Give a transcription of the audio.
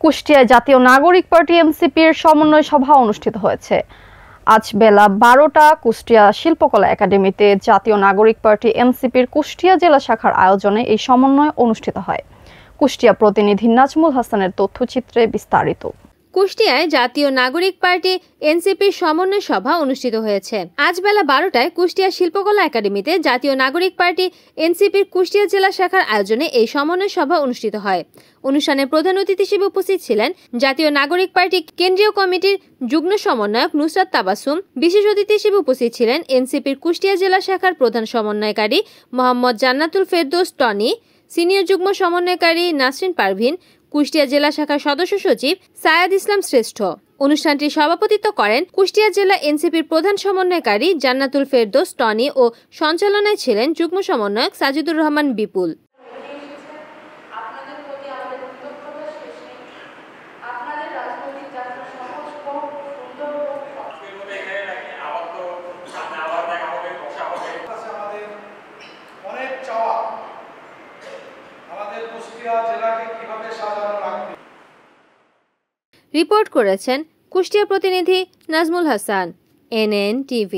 কুষ্টিয়ায় জাতীয় নাগরিক পার্টি এনসিপির সমন্বয় সভা অনুষ্ঠিত হয়েছে। আজ বেলা 12টা কুষ্টিয়া শিল্পকলা একাডেমিতে জাতীয় নাগরিক পার্টি এনসিপির কুষ্টিয়া জেলা শাখার আয়োজনে এই সমন্বয় অনুষ্ঠিত হয়। কুষ্টিয়া প্রতিনিধি নাজমুল হাসানের তথ্যচিত্রে বিস্তারিত। কুষ্টিয়ায় জাতীয় নাগরিক পার্টি এনসিপির সমন্বয় সভা অনুষ্ঠিত হয়েছে। আজ বেলা 12টায় কুষ্টিয়া শিল্পকলা একাডেমিতে জাতীয় নাগরিক পার্টি এনসিপির কুষ্টিয়া জেলা শাখার আয়োজনে এই সমন্বয় সভা অনুষ্ঠিত হয়। অনুষ্ঠানে প্রধান অতিথি হিসেবে উপস্থিত ছিলেন জাতীয় নাগরিক পার্টি কেন্দ্রীয় কমিটির যুগ্ম সমন্বয়ক নুসরাত তাবাসসুম। বিশেষ অতিথি হিসেবে উপস্থিত ছিলেন এনসিপির কুষ্টিয়া জেলা শাখার প্রধান সমন্বয়কারী মোহাম্মদ জান্নাতুল ফেরদৌস টনি, সিনিয়র যুগ্ম সমন্বয়কারী নাসরিন পারভিন, কুষ্টিয়া জেলা শাখার সদস্য সচিব সায়েদ ইসলাম শ্রেষ্ঠ। অনুষ্ঠানটি সভাপতিত্ব করেন কুষ্টিয়া জেলা এনসিপির প্রধান সমন্বয়কারী জান্নাতুল ফেরদৌস টনি ও সঞ্চালনায় ছিলেন যুগ্ম সমন্বয়ক সাজিদুর রহমান বিপুল। রিপোর্ট করেছেন কুষ্টিয়া প্রতিনিধি নাজমুল হাসান, NN TV।